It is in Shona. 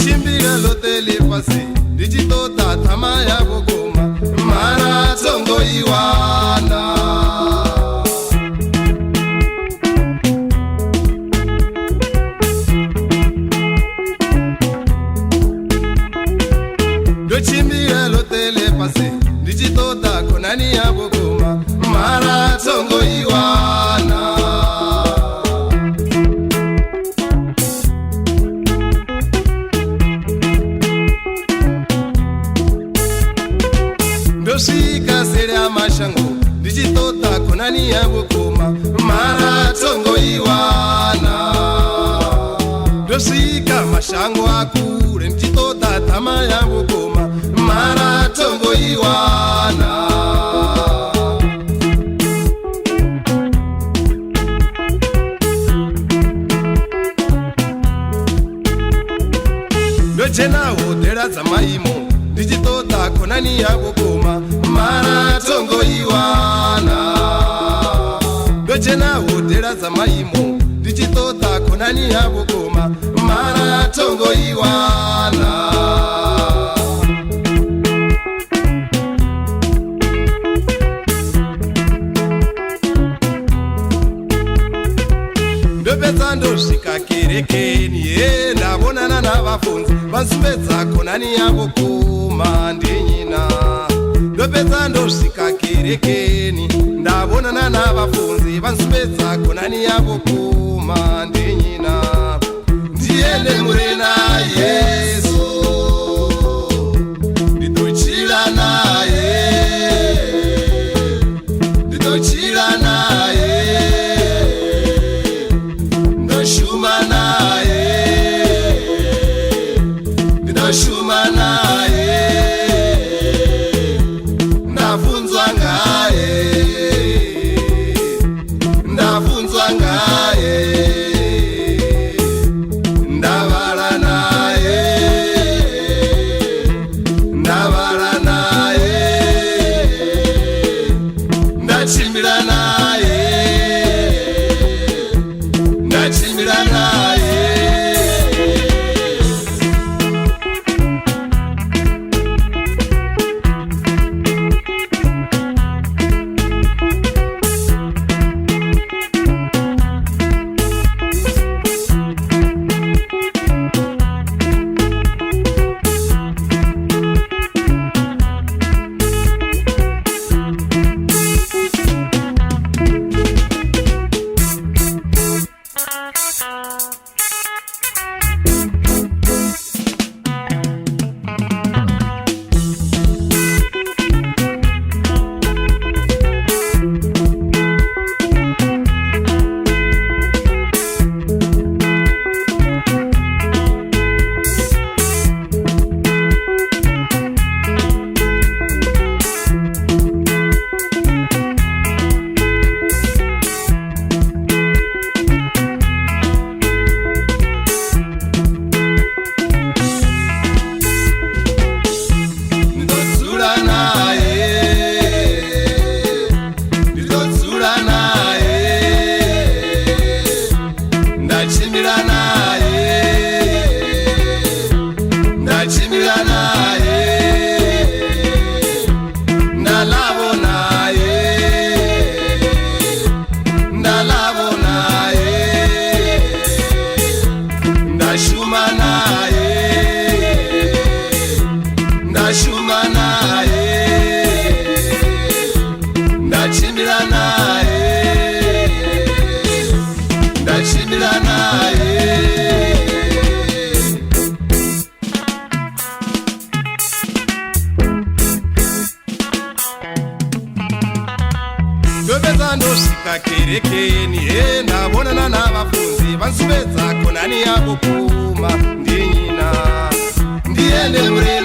Chimbira lotele pasi Digitota tama ya bogoma Mara tongo iwana Chimbira lotele pasi Digitota konani ya bogoma Mara tongo iwana Shika sere amashango Digitota konani ya bukuma Mara tongo iwana Doshika mashango akure Digitota tama ya bukuma Mara tongo iwana Dojena odera zamaimo Digitota konani ya bukuma Mara tongo iwana Dojena odera zamaimo Digitota konani ya bukuma Mara tongo iwana Ndopezando shika kerekeni Ndabonana na bafunzi Bansubeza konani ya bukuma Ndinyina Ndopezando shika kerekeni Ndabonana na bafunzi Bansubeza konani ya bukuma Ndinyina Ndiele murena Yesu Ndidochira naye Ndidochira naye Ndoshuma naye Ndoshuma naye Ndafunzwa ngaye Ndafunzwa ngaye Ndabala naye Ndabala naye Ndachimbira naye Ndachimbira naye ndabona ndosvika kerekeni ndabonana navafunzi vansuvedzako nani yavo kuma ndinyina ndiende mure